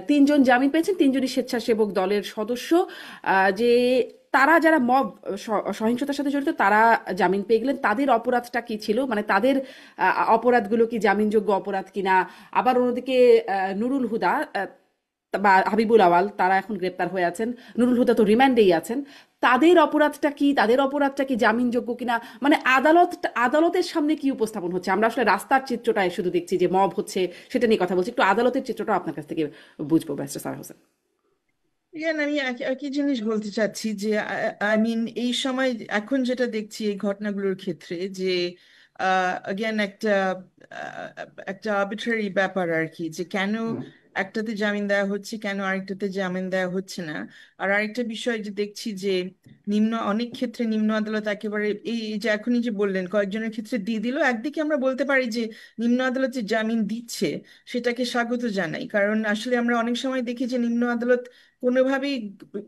তিনজন জামিন পেয়েছেন, তিনজনই স্বেচ্ছাসেবক দলের সদস্য। যে তারা যারা মব সহিংসতার সাথে জড়িত তারা জামিন পেয়ে গেলেন, তাদের অপরাধটা কি ছিল, মানে তাদের অপরাধগুলো কি জামিনযোগ্য অপরাধ কিনা। আবার অন্যদিকে নুরুল হুদা বা হাবিবুল আওয়াল তারা এখন গ্রেপ্তার হয়ে আছেন, নুরুল হুদা তো রিমান্ডেই আছেন। তাদের অপরাধটা কি, তাদের অপরাধটা কি জামিনযোগ্য কিনা, মানে আদালতের সামনে কি উপস্থাপন হচ্ছে। আমরা আসলে রাস্তার চিত্রটাই শুধু দেখছি যে মব হচ্ছে, সেটা নিয়ে কথা বলছি, একটু আদালতের চিত্রটা আপনার কাছ থেকে বুঝবো ব্যারিস্টার সারা হোসেন। ইয়ান আমি একই জিনিস বলতে চাচ্ছি যে আই মিন এই সময় এখন যেটা দেখছি এই ঘটনাগুলোর ক্ষেত্রে যে again একটা আর্বিট্রারি ব্যাপার আর কি, যে কেন একটাতে জামিন দেওয়া হচ্ছে কেন আরেকটাতে জামিন দেওয়া হচ্ছে না। আর আরেকটা বিষয় যে দেখছি যে অনেক ক্ষেত্রে নিম্ন আদালত একেবারে এই যে এখনই যে বললেন কয়েকজনের ক্ষেত্রে দিয়ে দিল, একদিকে আমরা বলতে পারি যে নিম্ন আদালত যে জামিন দিচ্ছে সেটাকে স্বাগত জানাই, কারণ আসলে আমরা অনেক সময় দেখি যে নিম্ন আদালত কোনোভাবেই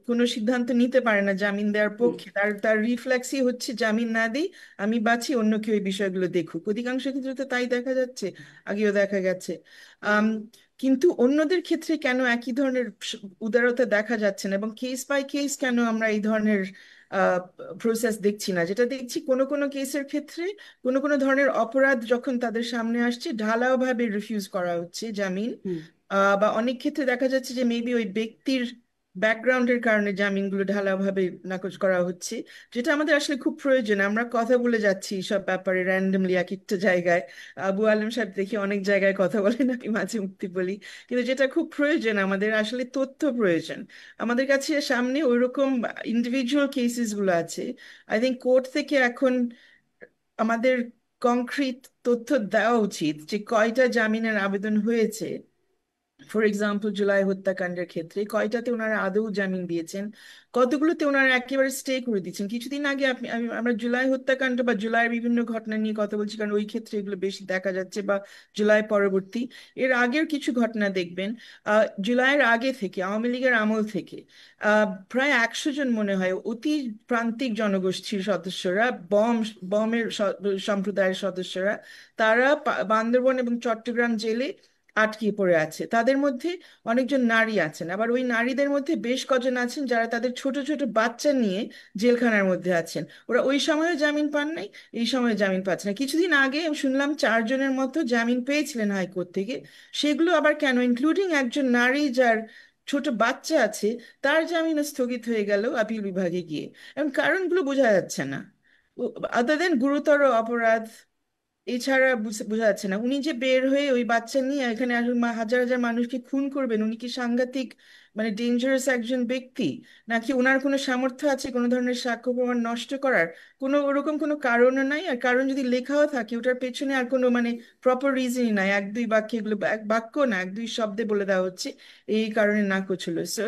কোনো সিদ্ধান্ত নিতে পারে না জামিন দেওয়ার পক্ষে, তার তার রিফ্লেক্সই হচ্ছে জামিন না দিই, আমি বাঁচি, অন্য কেউ এই বিষয়গুলো দেখুক। অধিকাংশ ক্ষেত্রে তো তাই দেখা যাচ্ছে, আগেও দেখা গেছে। আম, কিন্তু অন্যদের ক্ষেত্রে কেন একই ধরনের উদারতা দেখা যাচ্ছে না, এবং কেস বাই কেস কেন আমরা এই ধরনের প্রসেস দেখছি না? যেটা দেখছি কোনো কোনো কেসের ক্ষেত্রে কোনো কোনো ধরনের অপরাধ যখন তাদের সামনে আসছে ঢালাও ভাবে রিফিউজ করা হচ্ছে জামিন। হুম। বা অনেক ক্ষেত্রে দেখা যাচ্ছে যে মেবি ওই ব্যক্তির ব্যাকগ্রাউন্ডের কারণে জামিনগুলো ঢালাওভাবে নাকচ করা হচ্ছে, যেটা আমাদের আসলে খুব প্রয়োজন। আমরা কথা বলে যাচ্ছি সব ব্যাপারে র্যান্ডমলি এক একটা জায়গায়। আবু আলম সাহেব দেখি অনেক জায়গায় কথা বলেন, আমি মাঝে মুক্তি বলি, কিন্তু যেটা খুব প্রয়োজন আমাদের আসলে তথ্য প্রয়োজন। আমাদের কাছে সামনে ওইরকম ইন্ডিভিজুয়াল কেসেস গুলো আছে। আই থিঙ্ক কোর্ট থেকে এখন আমাদের কংক্রিট তথ্য দেওয়া উচিত যে কয়টা জামিনের আবেদন হয়েছে। ফর এক্সাম্পল জুলাই হত্যাকাণ্ডের ক্ষেত্রে কয়টাতে ওনারা আদৌ জামিন দিয়েছেন, কতগুলোতে ওনারা একেবারে স্টে করে দিচ্ছেন। কিছুদিন আগে আমরা জুলাই হত্যাকাণ্ড বা জুলাইয়ের বিভিন্ন ঘটনা নিয়ে কথা বলছি, কারণ ওই ক্ষেত্রে এগুলো বেশি দেখা যাচ্ছে, বা জুলাই পরবর্তী এর আগের কিছু ঘটনা দেখবেন। জুলাইয়ের আগে থেকে আওয়ামী লীগের আমল থেকে প্রায় 100 জন মনে হয় অতি প্রান্তিক জনগোষ্ঠীর সদস্যরা, বমের সম্প্রদায়ের সদস্যরা, তারা বান্দরবন এবং চট্টগ্রাম জেলে আটকে পড়ে আছে। তাদের মধ্যে অনেকজন নারী আছেন, আবার ওই নারীদের মধ্যে বেশ কজন আছেন যারা তাদের ছোট ছোট বাচ্চা নিয়ে জেলখানার মধ্যে আছেন। ওরা ওই সময়ও জামিন পান নাই, এই সময় জামিন পাচ্ছে না। কিছুদিন আগে আমি শুনলাম 4 জনের মতো জামিন পেয়েছিলেন হাইকোর্ট থেকে, সেগুলো আবার কেন, ইনক্লুডিং একজন নারী যার ছোট বাচ্চা আছে, তার জামিন স্থগিত হয়ে গেল আপিল বিভাগে গিয়ে। এবং কারণগুলো বোঝা যাচ্ছে না, আদার দেন গুরুতর অপরাধ। এছাড়া বোঝা যাচ্ছে না উনি যে বের হয়ে ওই বাচ্চা নিয়ে এখানে আর হাজার হাজার মানুষকে খুন করবেন, উনি কি সাংঘাতিক মানে ডেঞ্জারাস একজন ব্যক্তি, নাকি ওনার কোনো সামর্থ্য আছে কোনো ধরনের সাক্ষ্য প্রমাণ নষ্ট করার? কোনো ওরকম কোনো কারণও নাই, আর কারণ যদি লেখাও থাকে ওটার পেছনে আর কোনো মানে প্রপার রিজনই নাই, এক দুই বাক্যে এগুলো, এক বাক্য না এক দুই শব্দে বলে দেওয়া হচ্ছে এই কারণে নাকচ হলো। সো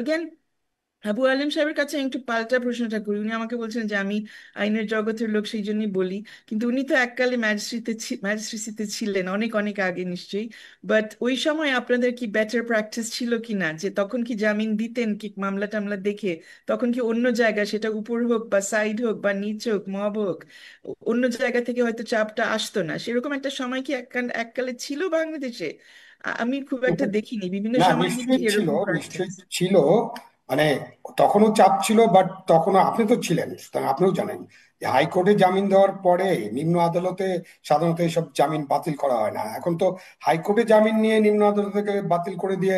আবু আলিম সাহেবের কাছে আমি একটু পাল্টা প্রশ্নটা করি। উনি আমাকে বলছেন যে আমি আইনের জগতের লোক সেই জন্যই বলি, কিন্তু উনি তো এককালে ম্যাজিস্ট্রেসিতে ছিলেন অনেক অনেক আগে নিশ্চয়ই। বাট ওই সময় আপনাদের কি বেটার প্র্যাকটিস ছিল কি না, যে তখন কি জামিন দিতেন কি মামলা টামলা দেখে? তখন কি অন্য জায়গা, সেটা উপর হোক বা সাইড হোক বা নিচ হোক মব হোক, অন্য জায়গা থেকে হয়তো চাপটা আসতো না, সেরকম একটা সময় কি এককালে ছিল বাংলাদেশে? আমি খুব একটা দেখিনি, বিভিন্ন না, সময় দেখি নিশ্চয়ই ছিল, এরকম নিশ্চয়ই প্র্যাকটিস। ছিল। মানে তখনও চাপ ছিল, বাট তখনও আপনি তো ছিলেন, সুতরাং আপনিও জানেন যে হাইকোর্টে জামিন দেওয়ার পরে নিম্ন আদালতে সাধারণত এইসব জামিন বাতিল করা হয় না। এখন তো হাইকোর্টে জামিন নিয়ে নিম্ন আদালত থেকে বাতিল করে দিয়ে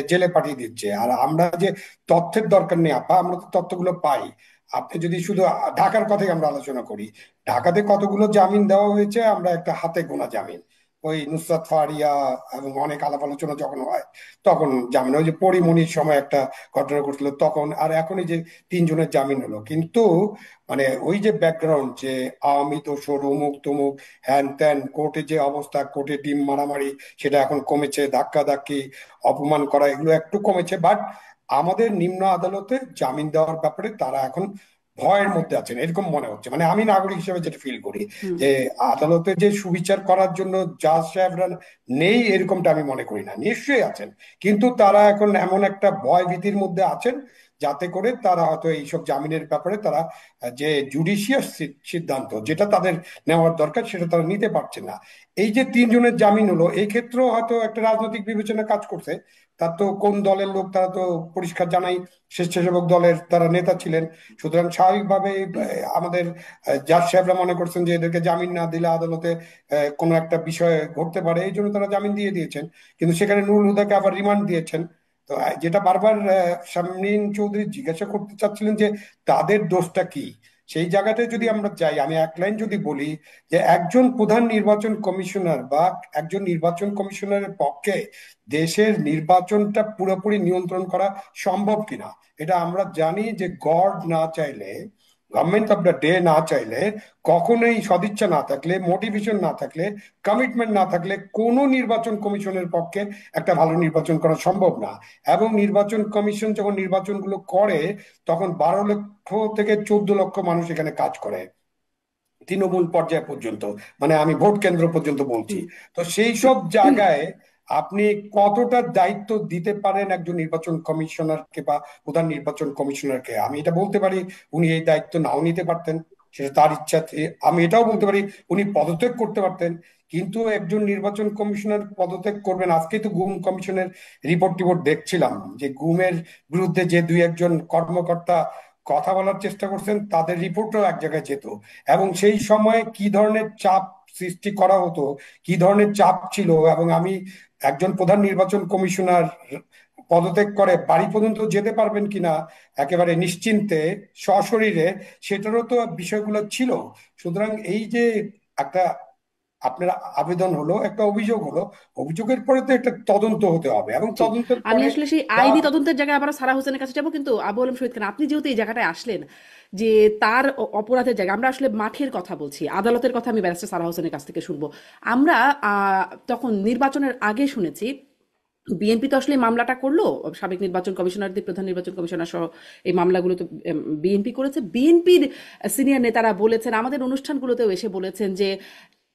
জেলে পাঠিয়ে দিচ্ছে। আর আমরা যে তথ্যের দরকার নেই আপা, আমরা তো তথ্যগুলো পাই। আপনি যদি শুধু ঢাকার কথাই আমরা আলোচনা করি, ঢাকাতে কতগুলো জামিন দেওয়া হয়েছে আমরা একটা হাতে গোনা জামিন। ওই নুসরাত ফারিয়া এবং অনেক আলাপ আলোচনা যখন হয় তখন জামিন, ওই যে পরিমণির সময় একটা ঘটনা ঘটলো তখন, আর এখন এই যে তিনজনের জামিন হলো। কিন্তু মানে ওই যে ব্যাকগ্রাউন্ড যে আওয়ামী দোসর অমুক তমুক হ্যান ত্যান, কোর্টে যে অবস্থা, কোর্টে ডিম মারামারি, সেটা এখন কমেছে। ধাক্কা ধাক্কি, অপমান করা, এগুলো একটু কমেছে। বাট আমাদের নিম্ন আদালতে জামিন দেওয়ার ব্যাপারে তারা এখন ভয়ের মধ্যে আছেন এরকম মনে হচ্ছে। মানে আমি নাগরিক হিসেবে যেটা ফিল করি হুম। যে আদালতে যে সুবিচার করার জন্য জাজ সাহেবরা নেই এরকমটা আমি মনে করি না, নিশ্চয়ই আছেন। কিন্তু তারা এখন এমন একটা ভয় ভীতির মধ্যে আছেন যাতে করে তারা হয়তো এইসব জামিনের ব্যাপারে তারা যে জুডিশিয়াস সিদ্ধান্ত যেটা তাদের নেওয়ার দরকার সেটা তারা নিতে পারছে না। এই যে তিনজনের জামিন হলো, এই ক্ষেত্রেও হয়তো একটা রাজনৈতিক বিবেচনা কাজ করছে। তার তো কোন দলের লোক তারা তো পরিষ্কার জানাই, স্বেচ্ছাসেবক দলের তারা নেতা ছিলেন। সুতরাং স্বাভাবিকভাবে আমাদের জাজ সাহেবরা মনে করছেন যে এদেরকে জামিন না দিলে আদালতে কোনো একটা বিষয় ঘটতে পারে, এই জন্য তারা জামিন দিয়ে দিয়েছেন। কিন্তু সেখানে নুরুল হুদাকে আবার রিমান্ড দিয়েছেন। তো যেটা বারবার শামীম চৌধুরী জিজ্ঞাসা করতে চাচ্ছিলেন যে তাদের দোষটা কি, সেই জায়গাটায় যদি আমরা যাই, আমি এক লাইন যদি বলি যে একজন প্রধান নির্বাচন কমিশনার বা একজন নির্বাচন কমিশনারের পক্ষে দেশের নির্বাচনটা পুরোপুরি নিয়ন্ত্রণ করা সম্ভব কিনা, এটা আমরা জানি যে গড না চাইলে, গভর্নমেন্ট অফ দ্য ডে না চাইলে, কখনোই সদিচ্ছা না থাকলে, মোটিভেশন না থাকলে, কমিটমেন্ট না থাকলে কোনো নির্বাচন কমিশনের পক্ষে একটা ভালো নির্বাচন করা সম্ভব না। এবং নির্বাচন কমিশন যখন নির্বাচনগুলো করে তখন 12 লক্ষ থেকে 14 লক্ষ মানুষ এখানে কাজ করে, তৃণমূল পর্যায় পর্যন্ত, মানে আমি ভোট কেন্দ্র পর্যন্ত বলছি। হুম। তো সেই সব জায়গায় আপনি কতটা দায়িত্ব দিতে পারেন একজন নির্বাচন কমিশনারকে বা প্রধান নির্বাচন কমিশনারকে? আমি এটা বলতে পারি উনি এই দায়িত্ব নাও নিতে পারতেন, সেটা তার ইচ্ছা। আমি এটাও বলতে পারি উনি পদত্যাগ করতে পারতেন। কিন্তু একজন নির্বাচন কমিশনার পদত্যাগ করবেন, আজকেই তো গুম কমিশনের রিপোর্ট টিপোর্ট দেখছিলাম যে গুমের বিরুদ্ধে যে দুই একজন কর্মকর্তা কথা বলার চেষ্টা করছেন তাদের রিপোর্টও এক জায়গায় যেত। এবং সেই সময় কি ধরনের চাপ সৃষ্টি করা হতো, কি ধরনের চাপ ছিল। এবং আমি একজন প্রধান নির্বাচন কমিশনার পদত্যাগ করে বাড়ি পর্যন্ত যেতে পারবেন কিনা একেবারে নিশ্চিন্তে সশরীরে, সেটারও তো বিষয়গুলো ছিল। সুতরাং এই যে একটা আপনার আবেদন হলো, একটা অভিযোগ হলো, অভিযোগের পরে তো একটা তদন্ত হতে হবে, এবং জি, তদন্তের আমি পরে আসলে সেই যা। আইনি তদন্তের জায়গায় আবার সারা হোসেনের কাছে যাবো, কিন্তু আবু আলম শহীদ খান, আপনি যেহেতু এই জায়গাটায় আসলেন যে তার অপরাধের জায়গা, আমরা আসলে মাঠের কথা বলছি, আদালতের কথা আমি ব্যারিস্টার সারা হোসেনের কাছ থেকে শুনবো। আমরা তখন নির্বাচনের আগে শুনেছি বিএনপি তো আসলে এই মামলাটা করলো, সাবেক নির্বাচন কমিশনারদের, প্রধান নির্বাচন কমিশনার সহ এই মামলাগুলো তো বিএনপি করেছে। বিএনপির সিনিয়র নেতারা বলেছেন, আমাদের অনুষ্ঠানগুলোতেও এসে বলেছেন যে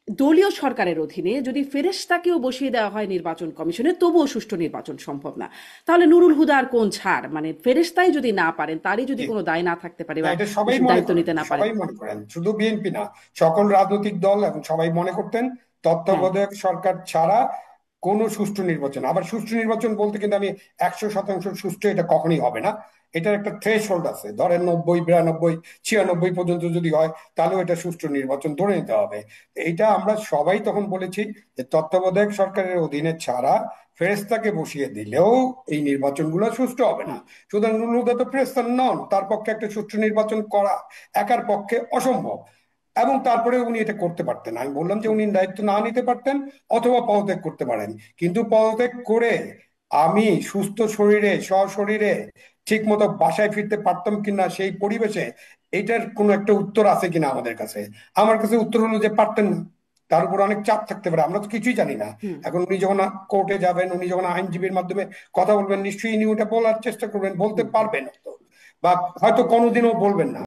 দলীয় সরকারের অধীনে যদি ফেরেশতাকেও বসিয়ে দেওয়া হয় নির্বাচন কমিশনে তবুও সুষ্ঠু নির্বাচন সম্ভব না। তাহলে নুরুল হুদার কোন ছাড়, মানে ফেরেশতাই যদি না পারেন, তারই যদি কোনো দায় না থাকতে পারে না, বা এটা সবাই মনে দায়িত্ব করেন, নিতে না পারেন। সবাই মনে করেন, শুধু বিএনপি না, সকল রাজনৈতিক দল এবং সবাই মনে করতেন হ্যাঁ। তত্ত্বাবধায়ক সরকার ছাড়া কোনো সুষ্ঠু নির্বাচন, আবার সুষ্ঠু নির্বাচন বলতে কিন্তু আমি 100% সুষ্ঠু এটা কখনই হবে না। এটার একটা থ্রেশ হোল্ড আছে, ধরেন 90, 92, 96 পর্যন্ত যদি হয় তাহলেও এটা সুষ্ঠু নির্বাচন ধরে নিতে হবে। এটা আমরা সবাই তখন বলেছি যে তত্ত্বাবধায়ক সরকারের অধীনে ছাড়া ফেরেস্তাকে বসিয়ে দিলেও এই নির্বাচনগুলো সুষ্ঠু হবে না। হুম। সুতরাং নুরুল তো ফেরেস্তা নন, তার পক্ষে একটা সুষ্ঠু নির্বাচন করা একার পক্ষে অসম্ভব। এবং তারপরে উনি এটা করতে পারতেন, আমি বললাম যে হুম। উনি দায়িত্ব না নিতে পারতেন অথবা পদত্যাগ করতে পারেন। কিন্তু পদত্যাগ করে আমি সুস্থ শরীরে সশরীরে ঠিক মতো বাসায় ফিরতে পারতাম কিনা সেই পরিবেশে, এটার কোনো একটা উত্তর আছে কিনা আমাদের কাছে? আমার কাছে উত্তর হলো যে পারতেন না। তার উপর অনেক চাপ থাকতে পারে, আমরা তো কিছুই জানি না। হুম। এখন উনি যখন কোর্টে যাবেন, উনি যখন আইনজীবীর মাধ্যমে কথা বলবেন, নিশ্চয়ই ইনি ওটা বলার চেষ্টা করবেন, বলতে হুম। পারবেন হয়তো, বা হয়তো কোনোদিনও বলবেন না।